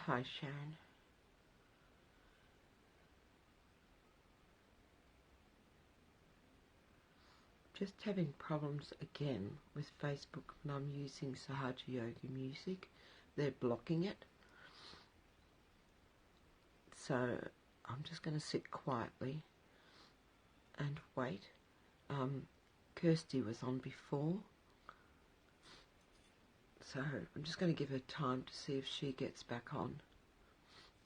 Hi, Sharon. Just having problems again with Facebook when I'm using Sahaja Yoga music. They're blocking it. So I'm just going to sit quietly and wait. Kirsty was on before. So I'm just going to give her time to see if she gets back on.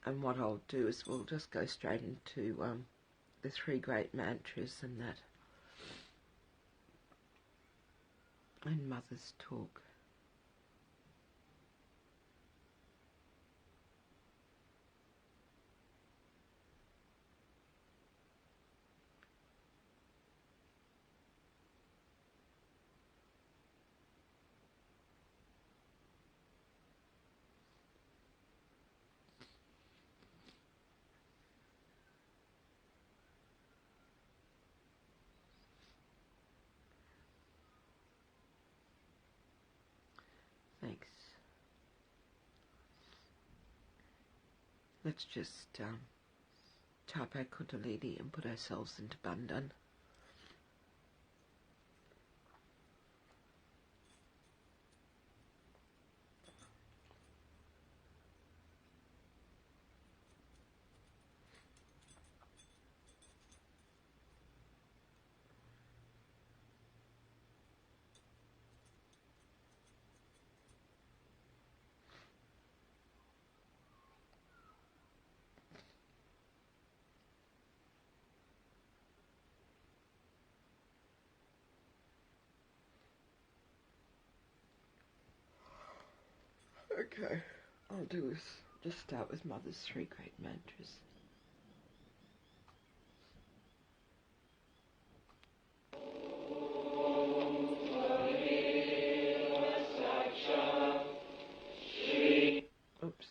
And what I'll do is we'll just go straight into the 3 great mantras and that. And Mother's talk. Thanks. Let's just type our Kundalini and put ourselves into Bandhan. Okay, I'll do is just start with Mother's 3 great mantras. Oops.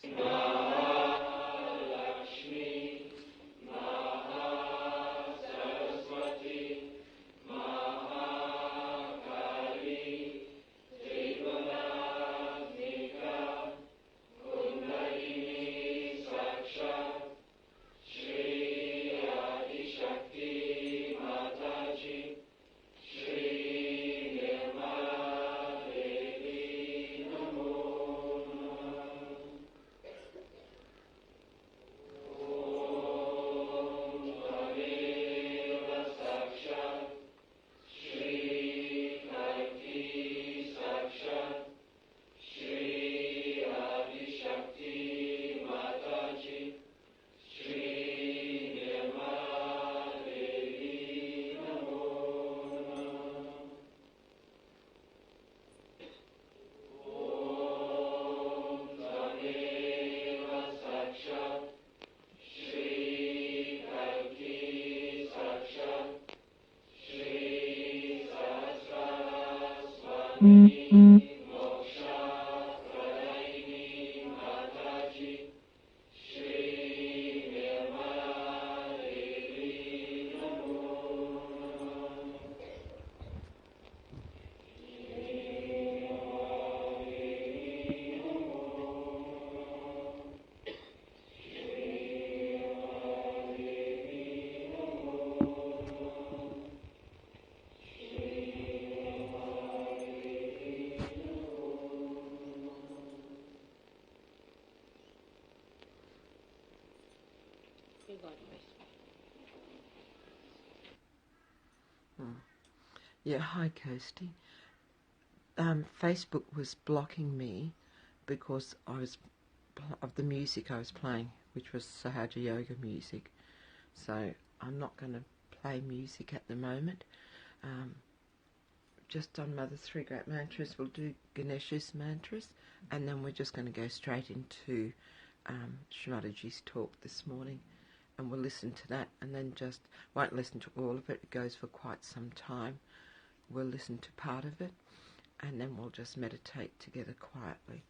Yeah, hi Kirsty. Facebook was blocking me because of the music I was playing, which was Sahaja Yoga music. So I'm not going to play music at the moment. Just on Mother's 3 great mantras, we'll do Ganesha's mantras, and then we're just going to go straight into Shri Mataji's talk this morning, and we'll listen to that, and then just won't listen to all of it. It goes for quite some time. We'll listen to part of it, and then we'll just meditate together quietly.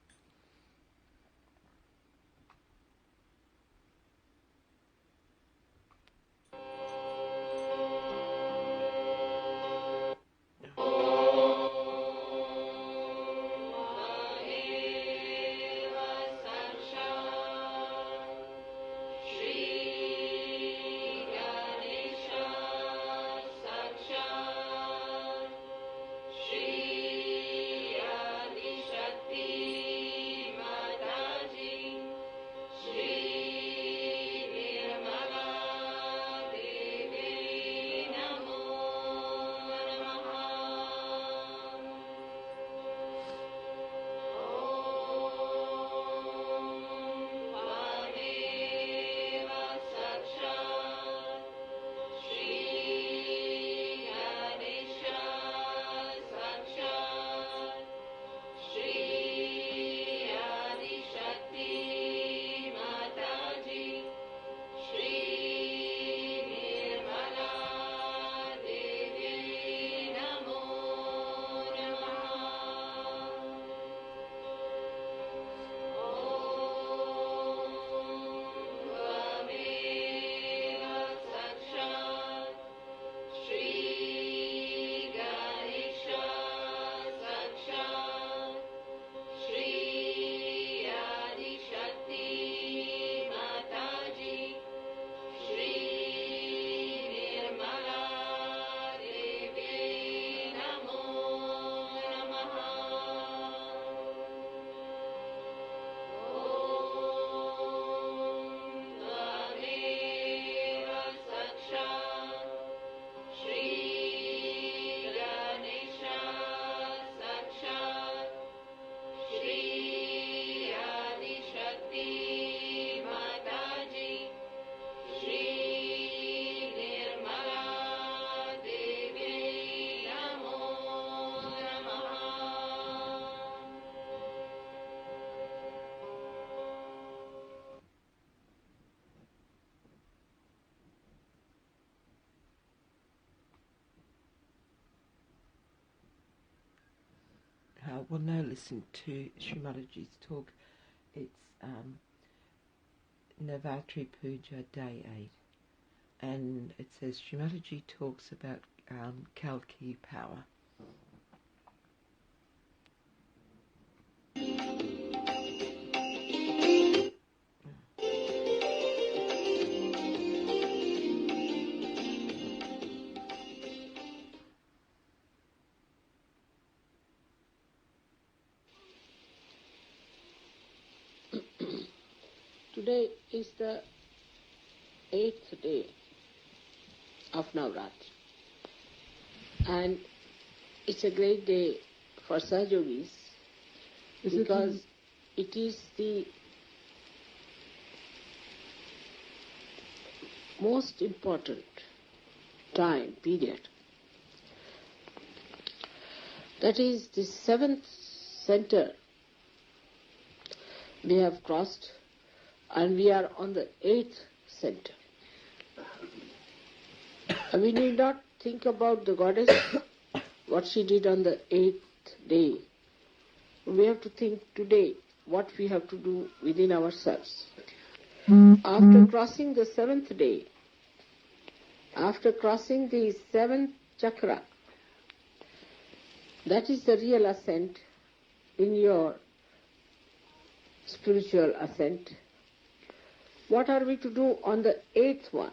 we'll now listen to Shri Mataji's talk. It's Navratri Puja Day 8. And it says Shri Mataji talks about Kalki power. Today is the 8th day of Navratri, and it's a great day for Sahajogis because it is the most important time period. That is the 7th center we have crossed, and we are on the 8th center. And we need not think about the goddess, what she did on the 8th day. We have to think today what we have to do within ourselves. After crossing the 7th day, after crossing the 7th chakra, that is the real ascent in your spiritual ascent. What are we to do on the 8th one?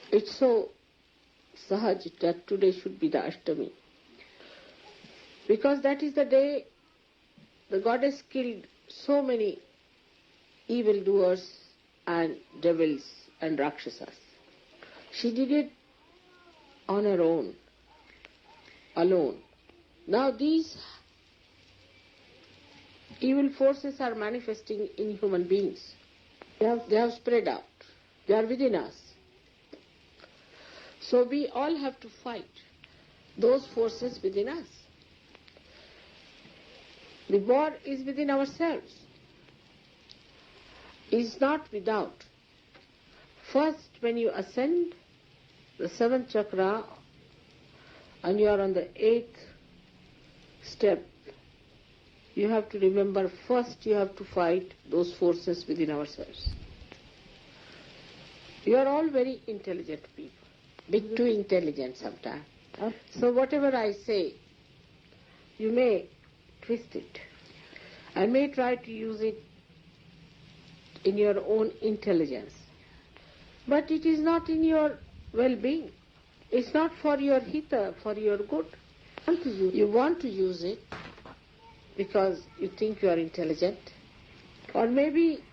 It's so Sahaja that today should be the Ashtami. Because that is the day the goddess killed so many evildoers and devils and Rakshasas. She did it on her own, alone. Now these evil forces are manifesting in human beings. They have spread out. They are within us. So we all have to fight those forces within us. The war is within ourselves. Is not without. First, when you ascend the 7th chakra and you are on the 8th step, you have to remember first you have to fight those forces within ourselves. You are all very intelligent people, bit too intelligent sometimes. So whatever I say, you may twist it. I may try to use it in your own intelligence. But it is not in your well-being. It's not for your hita, for your good. You want to use it because you think you are intelligent, or maybe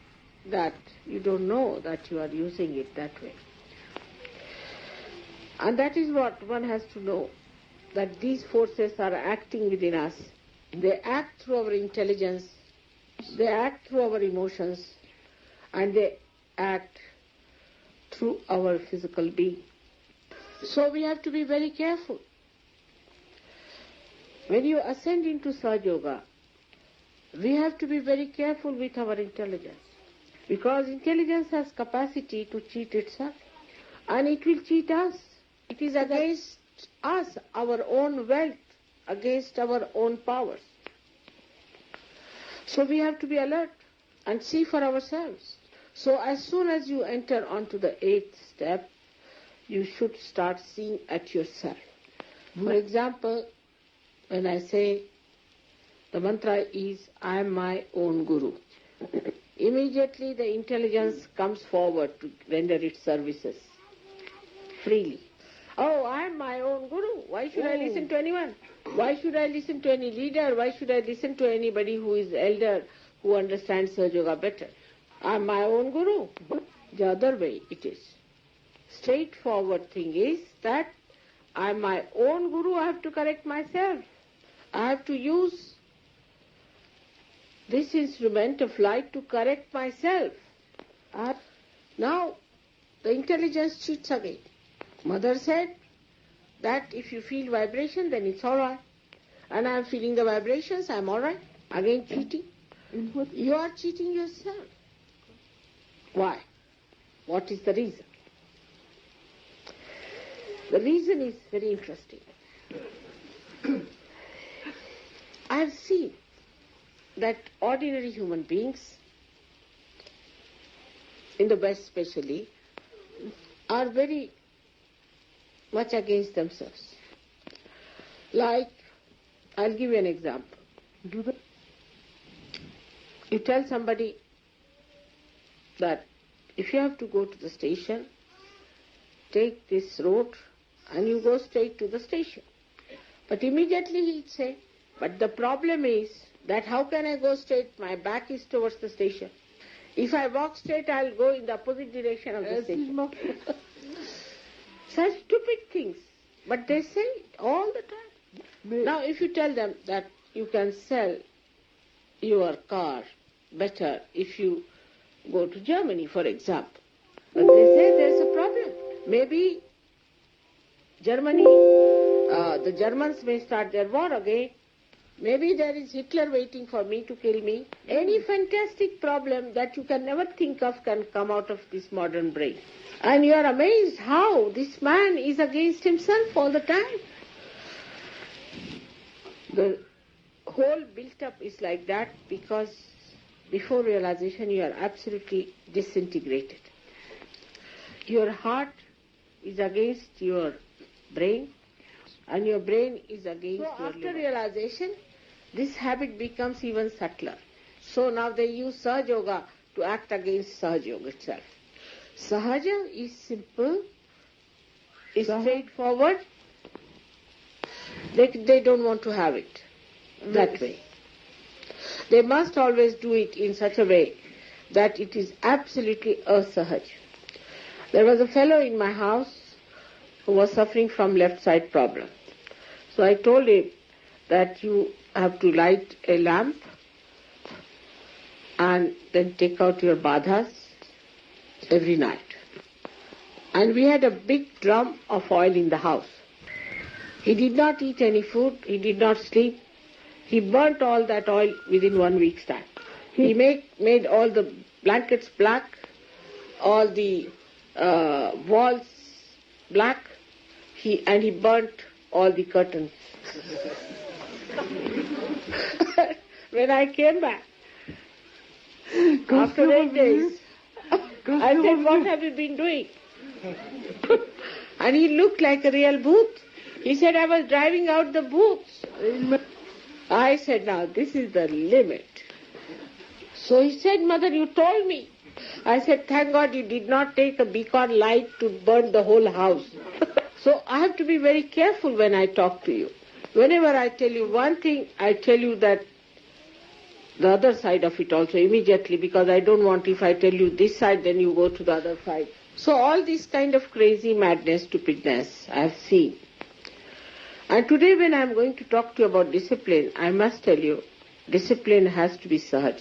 that you don't know that you are using it that way. And that is what one has to know, that these forces are acting within us. They act through our intelligence, they act through our emotions, and they act through our physical being. So we have to be very careful. When you ascend into Sahaja Yoga, we have to be very careful with our intelligence, because intelligence has capacity to cheat itself, and it will cheat us. It is against us, our own wealth, against our own powers. So we have to be alert and see for ourselves. So as soon as you enter onto the 8th step, you should start seeing at yourself. For example, when I say the mantra is, I am my own guru, immediately the intelligence comes forward to render its services freely. Oh, I am my own guru. Why should I listen to anyone? Why should I listen to any leader? Why should I listen to anybody who is elder, who understands Sahaja Yoga better? I am my own guru. The other way it is. Straightforward thing is that I am my own guru. I have to correct myself. I have to use this instrument of light to correct myself. Now, the intelligence cheats again. Mother said that if you feel vibration, then it's all right. And I am feeling the vibrations, I am all right. Again cheating. You are cheating yourself. Why? What is the reason? The reason is very interesting. I have seen that ordinary human beings, in the West especially, are very much against themselves. Like, I'll give you an example. You tell somebody that if you have to go to the station, take this road and you go straight to the station. But immediately he'll say, but the problem is that how can I go straight? My back is towards the station. If I walk straight, I'll go in the opposite direction of the station. Such stupid things. But they say it all the time. Now, if you tell them that you can sell your car better if you go to Germany, for example, but they say there's a problem. Maybe Germany, the Germans may start their war again. Maybe there is Hitler waiting for me to kill me. Any fantastic problem that you can never think of can come out of this modern brain. And you are amazed how this man is against himself all the time. The whole built-up is like that because before realization you are absolutely disintegrated. Your heart is against your brain and your brain is against your liver. After realization, this habit becomes even subtler. So now they use Sahaja Yoga to act against Sahaja Yoga itself. Sahaja is simple, is straightforward. They don't want to have it that way. They must always do it in such a way that it is absolutely asahaj. There was a fellow in my house who was suffering from left side problem. So I told him that you have to light a lamp and then take out your badhas every night. And we had a big drum of oil in the house. He did not eat any food, he did not sleep. He burnt all that oil within 1 week's time. He made all the blankets black, all the walls black, and he burnt all the curtains. When I came back, after 8 days, I said, what have you been doing? And he looked like a real booth. He said, I was driving out the booths. I said, now this is the limit. So he said, Mother, you told me. I said, thank God you did not take a beacon light to burn the whole house. So I have to be very careful when I talk to you. Whenever I tell you one thing, I tell you that the other side of it also immediately, because I don't want, if I tell you this side, then you go to the other side. So all this kind of crazy madness, stupidness I have seen. And today when I am going to talk to you about discipline, I must tell you, discipline has to be Sahaj.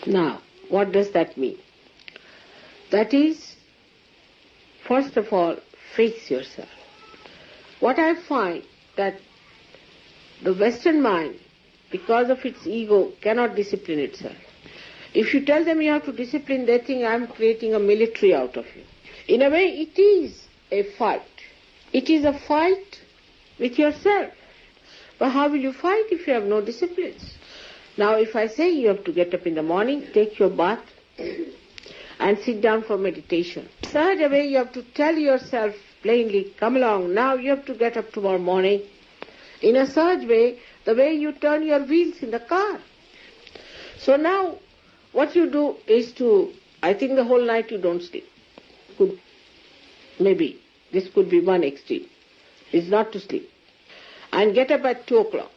Now, what does that mean? That is, first of all, face yourself. What I find that the Western mind, because of its ego, cannot discipline itself. If you tell them you have to discipline, they think I am creating a military out of you. In a way, it is a fight. It is a fight with yourself. But how will you fight if you have no disciplines? Now, if I say you have to get up in the morning, take your bath, and sit down for meditation. Such a way you have to tell yourself plainly, come along, now you have to get up tomorrow morning. In a such way, the way you turn your wheels in the car. So now, what you do is to, I think the whole night you don't sleep. Maybe. This could be one extreme. Is not to sleep. And get up at 2 o'clock.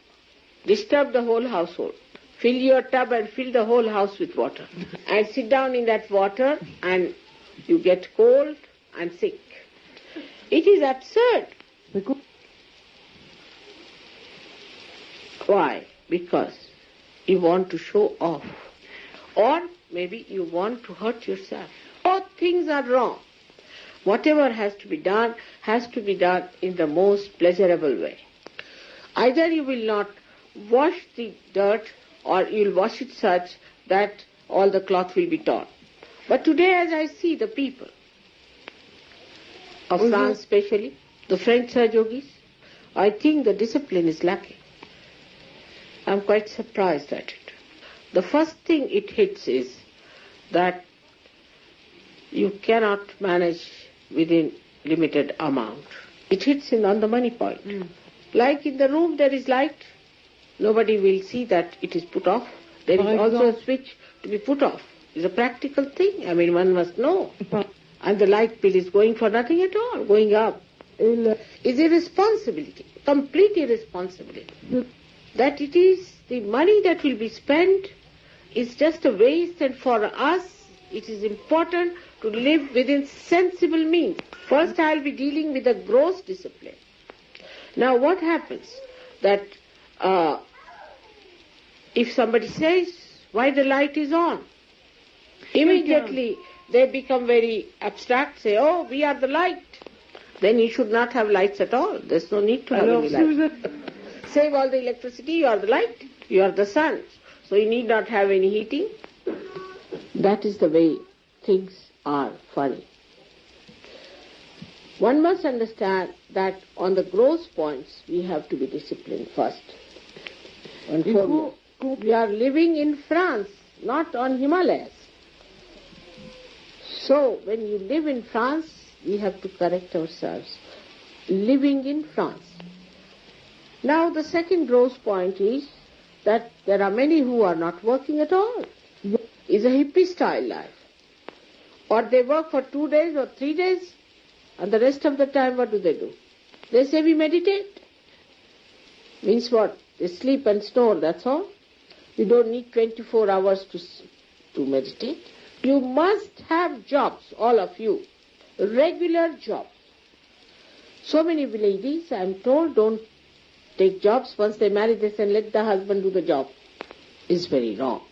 Disturb the whole household. Fill your tub and fill the whole house with water. And sit down in that water and you get cold and sick. It is absurd. Why? Because you want to show off. Or maybe you want to hurt yourself. Both things are wrong. Whatever has to be done in the most pleasurable way. Either you will not wash the dirt or you will wash it such that all the cloth will be torn. But today as I see the people of France especially, the French Sahaja Yogis, I think the discipline is lacking. I'm quite surprised at it. The first thing it hits is that you cannot manage within limited amount. It hits in on the money point. Like in the room there is light, nobody will see that it is put off. There is also a switch to be put off. It's a practical thing. I mean, one must know. And the light bill is going for nothing at all, going up. It's irresponsibility, complete irresponsibility. That it is the money that will be spent is just a waste, and for us it is important to live within sensible means. First I will be dealing with the gross discipline. Now what happens? That if somebody says, why the light is on? Immediately they become very abstract, say, oh, we are the light. Then you should not have lights at all. There's no need to have any light. Save all the electricity, you are the light, you are the sun. So you need not have any heating. That is the way things are funny. One must understand that on the gross points we have to be disciplined first. And foremost, we are living in France, not on Himalayas. So when you live in France, we have to correct ourselves. Living in France. Now the second gross point is that there are many who are not working at all. It's a hippie style life. Or they work for 2 days or 3 days, and the rest of the time what do? They say we meditate. Means what? They sleep and snore, that's all. You don't need 24 hours to meditate. You must have jobs, all of you. Regular jobs. So many ladies, I am told, don't take jobs. Once they marry, they say, let the husband do the job. It's very wrong.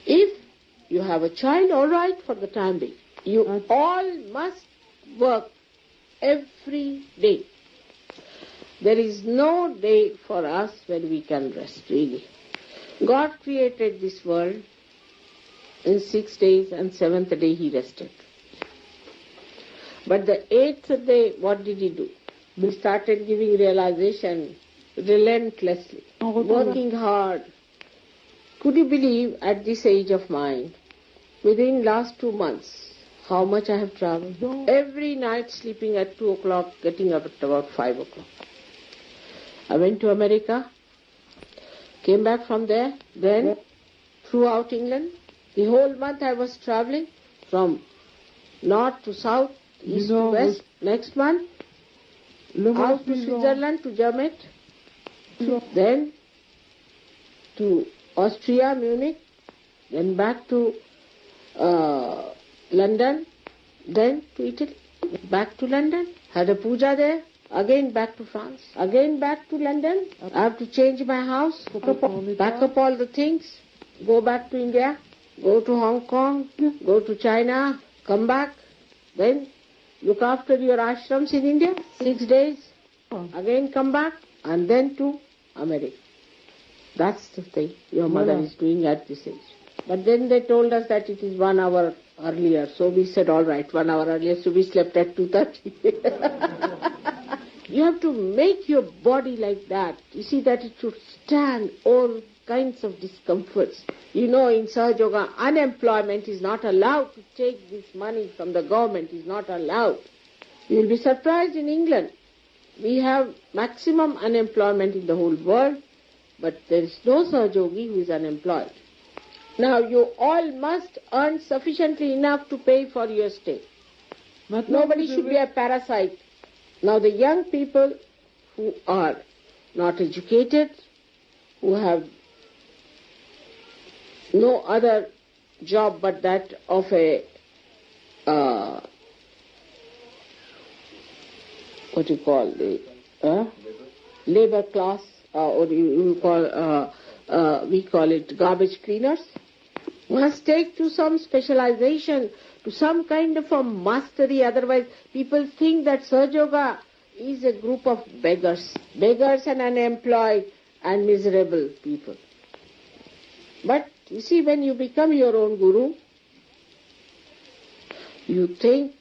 If you have a child, all right, for the time being. You all must work every day. There is no day for us when we can rest, really. God created this world in 6 days, and 7th day He rested. But the 8th day, what did He do? He started giving realization relentlessly, working hard. Could you believe at this age of mine, within last 2 months, how much I have traveled? Every night sleeping at 2 o'clock, getting up at about 5 o'clock. I went to America, came back from there, then throughout England. The whole month I was traveling from north to south, east to west. Next month, out to Switzerland, to Germany, then to Austria, Munich, then back to London, then to Italy, back to London, had a puja there, again back to France, again back to London. I have to change my house, pack up all the things, go back to India, go to Hong Kong, go to China, come back, then look after your ashrams in India, 6 days, again come back, and then to America. That's the thing your mother is doing at this age. But then they told us that it is 1 hour earlier, so we said, all right, 1 hour earlier, so we slept at 2:30. You have to make your body like that. You see that it should stand all kinds of discomforts. You know, in Sahaja Yoga, unemployment is not allowed. To take this money from the government is not allowed. You will be surprised in England. We have maximum unemployment in the whole world, but there is no Sahaja Yogi who is unemployed. Now, you all must earn sufficiently enough to pay for your stay. But nobody should be a parasite. Now, the young people who are not educated, who have no other job but that of a what you call the labor class, or we call it garbage cleaners, must take to some specialization, to some kind of a mastery. Otherwise, people think that Sahaja Yoga is a group of beggars and unemployed and miserable people. But you see, when you become your own guru, you think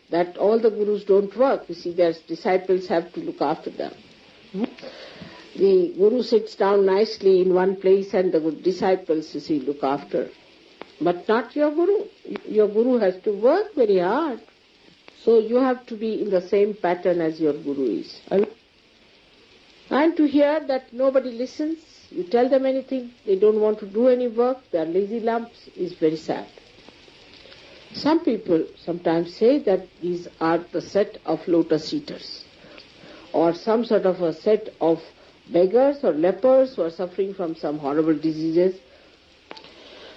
that all the gurus don't work. You see, their disciples have to look after them. The Guru sits down nicely in one place and the disciples, look after. But not your Guru. Your Guru has to work very hard. So you have to be in the same pattern as your Guru is. And to hear that nobody listens, you tell them anything, they don't want to do any work, they are lazy lumps, is very sad. Some people sometimes say that these are the set of lotus eaters, or some sort of a set of beggars or lepers who are suffering from some horrible diseases.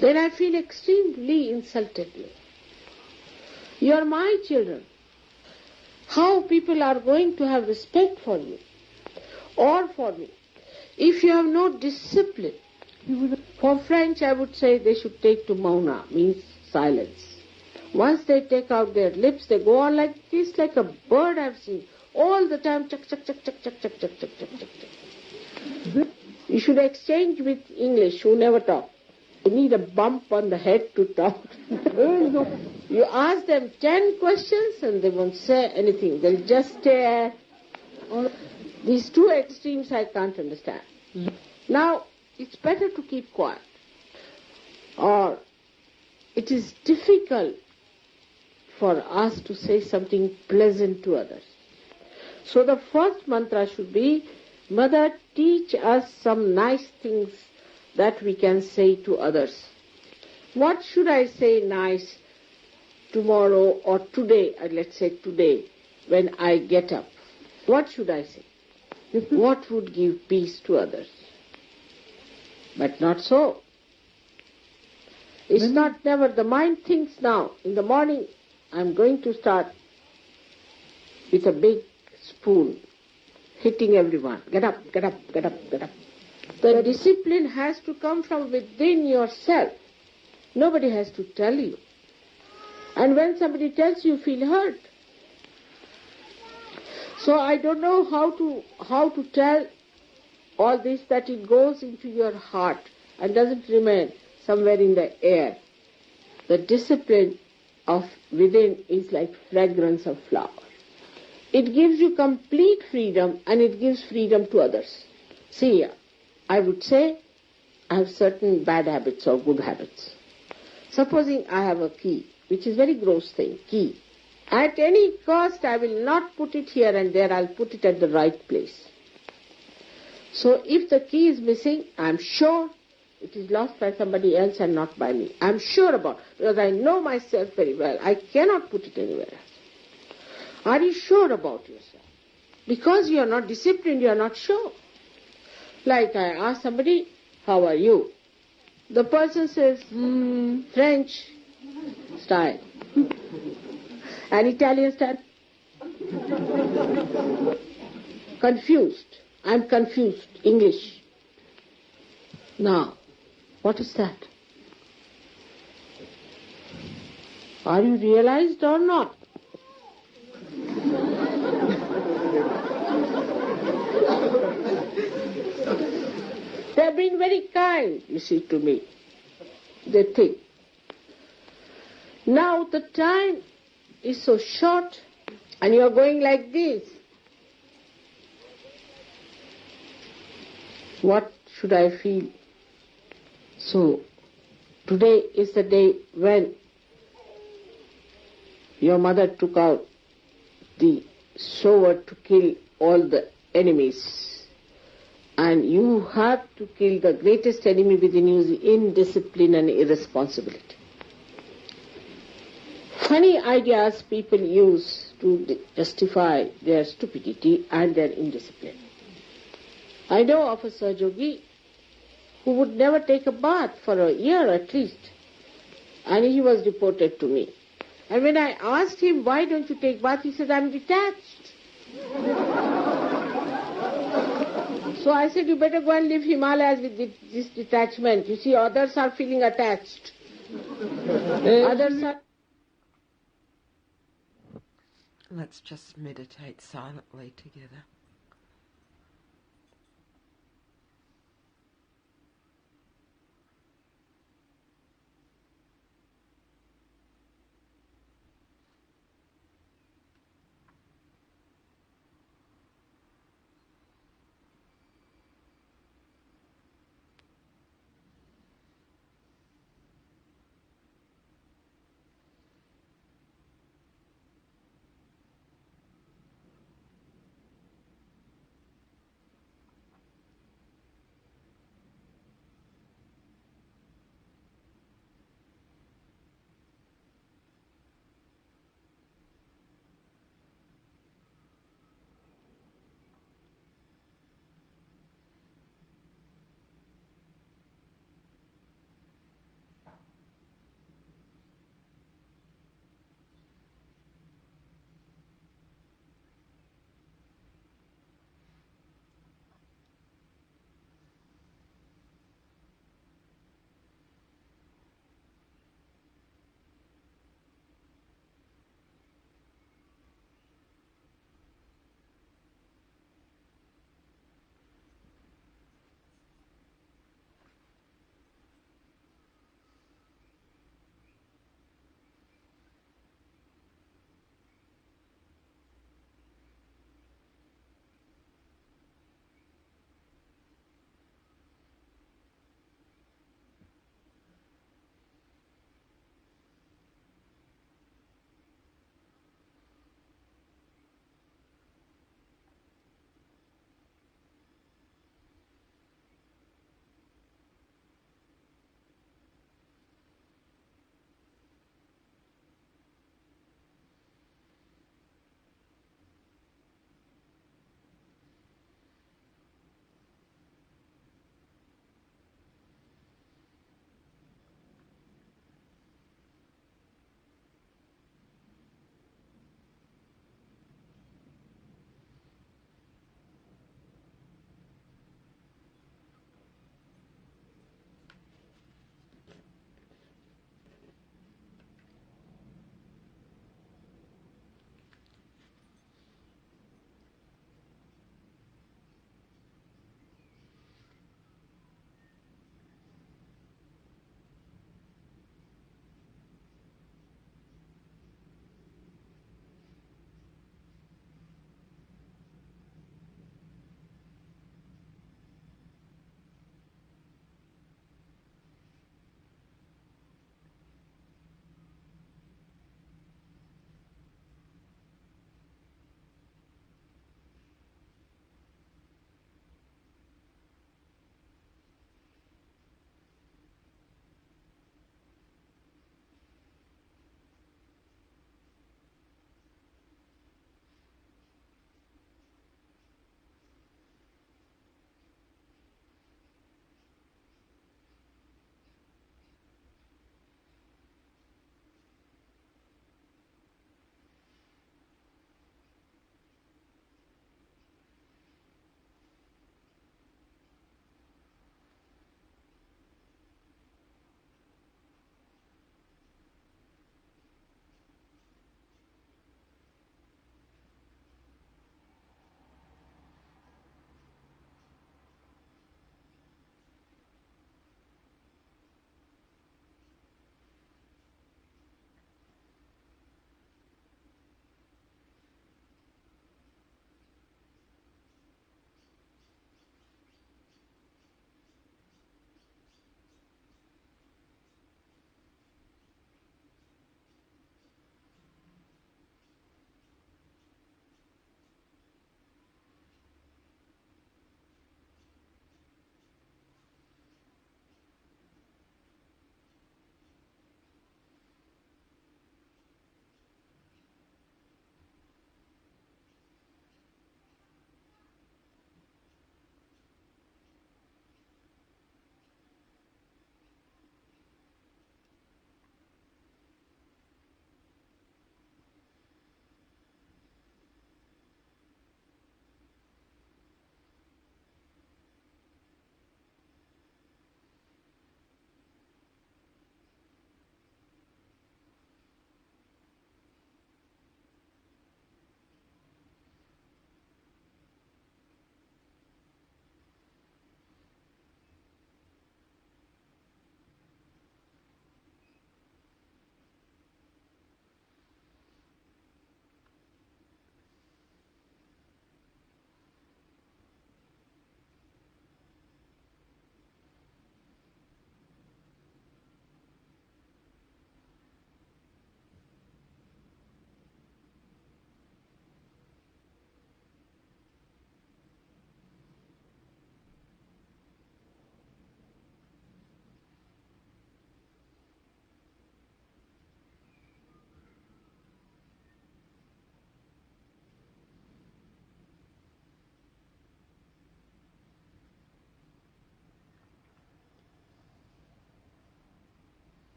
Then I feel extremely insulted. You are my children. How people are going to have respect for you or for me if you have no discipline? For French, I would say they should take to mauna, means silence. Once they take out their lips, they go on like this, like a bird I've seen. All the time, chuck, chuck, chuck, chuck, chuck, chuck, chuck, chuck, chuck, chuck, chuck. You should exchange with English, who never talk. You need a bump on the head to talk. You ask them 10 questions and they won't say anything. They'll just stare. These two extremes I can't understand. Now, it's better to keep quiet. Or it is difficult for us to say something pleasant to others. So the first mantra should be, Mother, teach us some nice things that we can say to others. What should I say nice tomorrow or today, let's say today, when I get up? What should I say? What would give peace to others? But not so. It's not never. The mind thinks now, in the morning, I'm going to start with a big spoon, hitting everyone. Get up, get up, get up, get up. The discipline has to come from within yourself. Nobody has to tell you. And when somebody tells you, you feel hurt. So I don't know how to tell all this, that it goes into your heart and doesn't remain somewhere in the air. The discipline of within is like fragrance of flower. It gives you complete freedom and it gives freedom to others. See, I would say I have certain bad habits or good habits. Supposing I have a key, which is very gross thing, key. At any cost I will not put it here and there, I'll put it at the right place. So if the key is missing, I'm sure it is lost by somebody else and not by me. I'm sure about it, because I know myself very well. I cannot put it anywhere else. Are you sure about yourself? Because you are not disciplined, you are not sure. Like I ask somebody, how are you? The person says, French style. And Italian style. Confused. I'm confused. English. Now, what is that? Are you realized or not? They have been very kind, you see, to me. They think. Now the time is so short and you are going like this. What should I feel? So, today is the day when your mother took out the sword to kill all the enemies. And you have to kill the greatest enemy within you, is indiscipline and irresponsibility. Funny ideas people use to justify their stupidity and their indiscipline. I know of a Sahaja who would never take a bath for a year at least. And he was reported to me. And when I asked him, why don't you take bath, he said, I'm detached. So I said, you better go and live Himalayas with this detachment. You see, others are feeling attached. Others are... Let's just meditate silently together.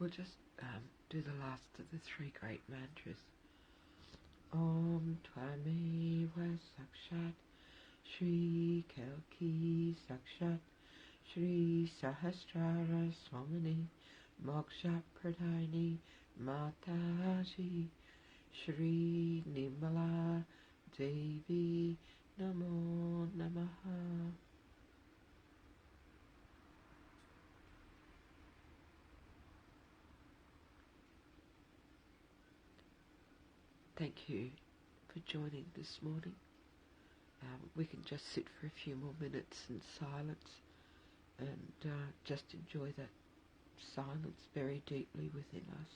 We'll just do the last of the three great mantras. Om Tvameva Sakshat Shri Kalki Sakshat Shri Sahasrara Swamini Moksha Pradhini Mataji Shri Nimala Devi Namo Namaha. Thank you for joining this morning. We can just sit for a few more minutes in silence and just enjoy that silence very deeply within us.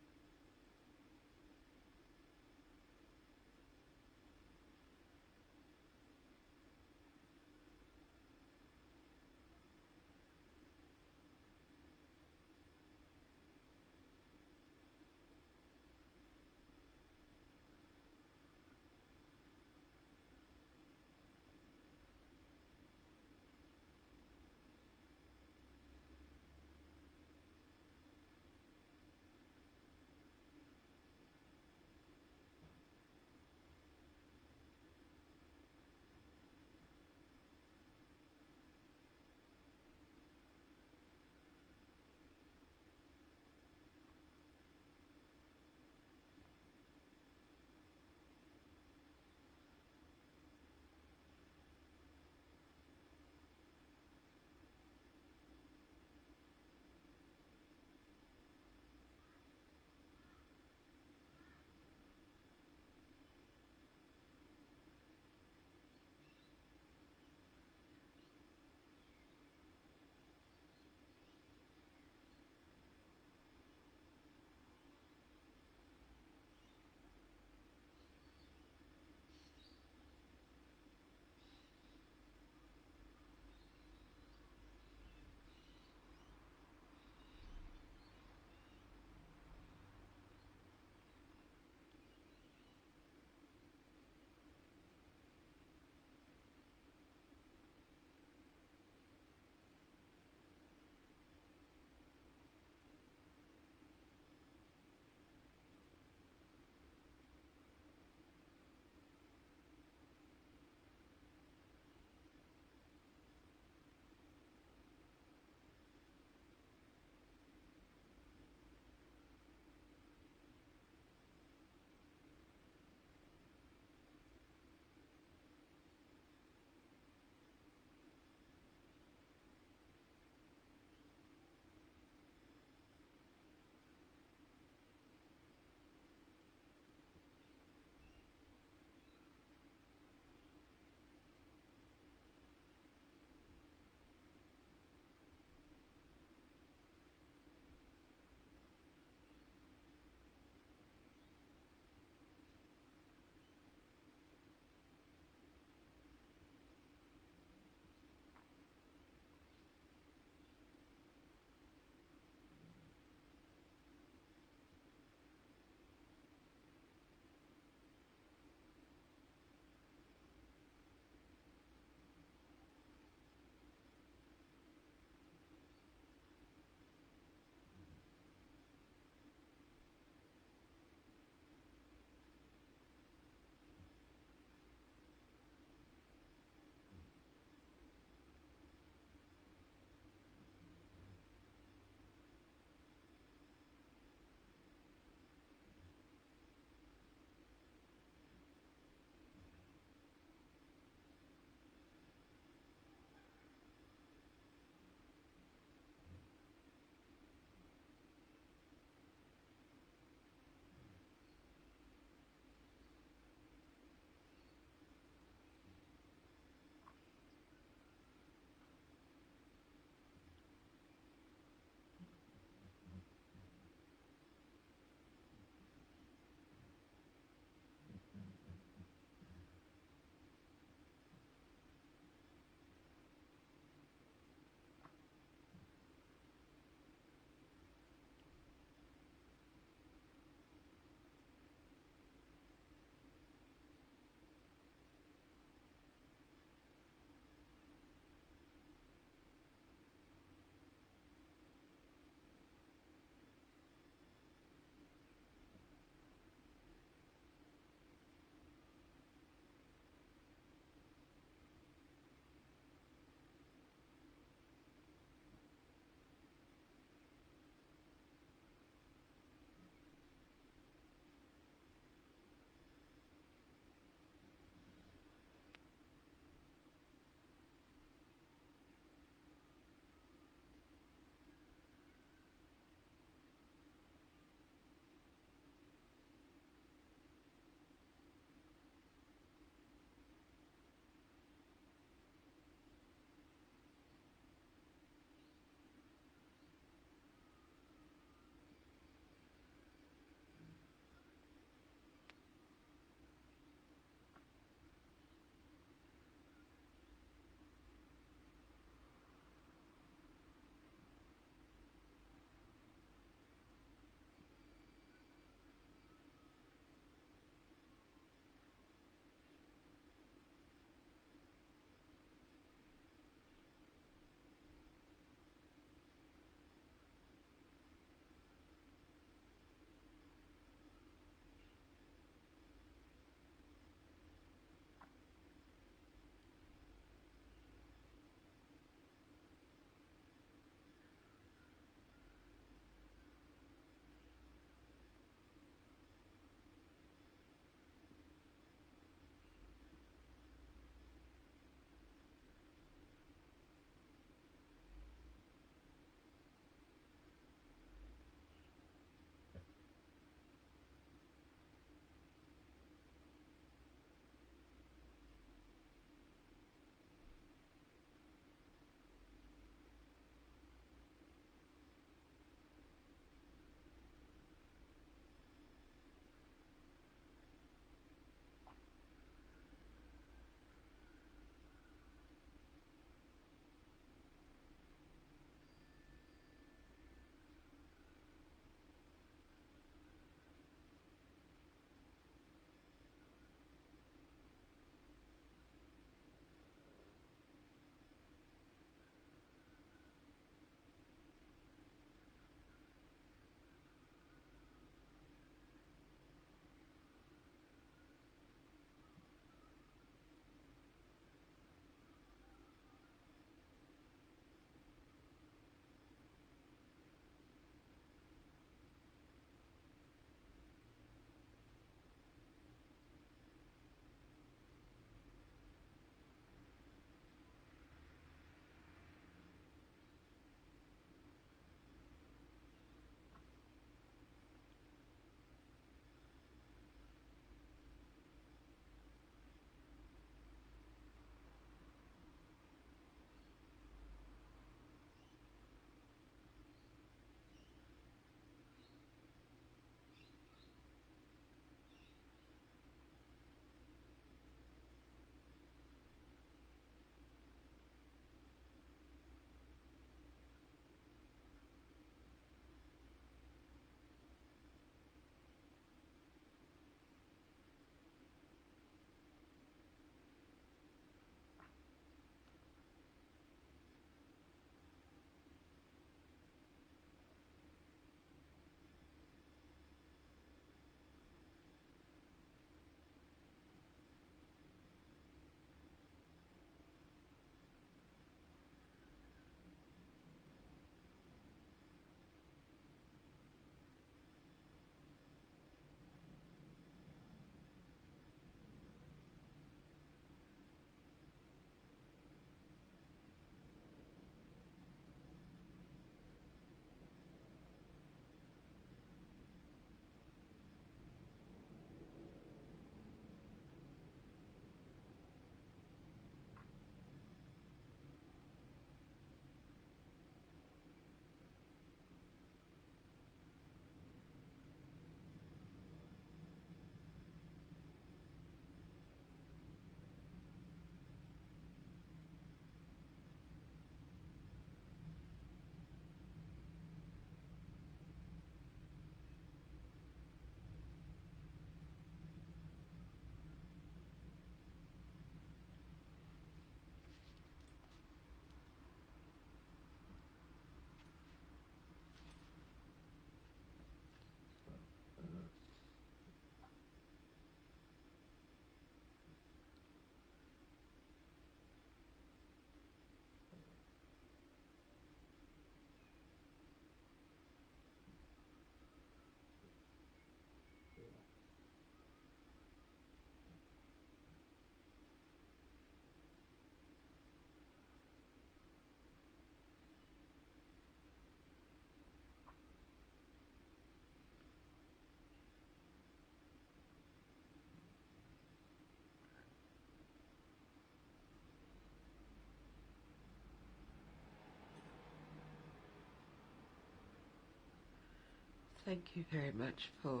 thank you very much for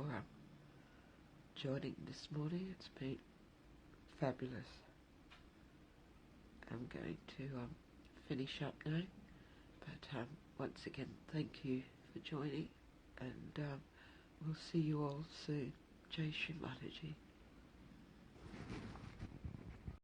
joining this morning. It's been fabulous. I'm going to finish up now, but once again, thank you for joining, and we'll see you all soon. Jai Shri Mataji.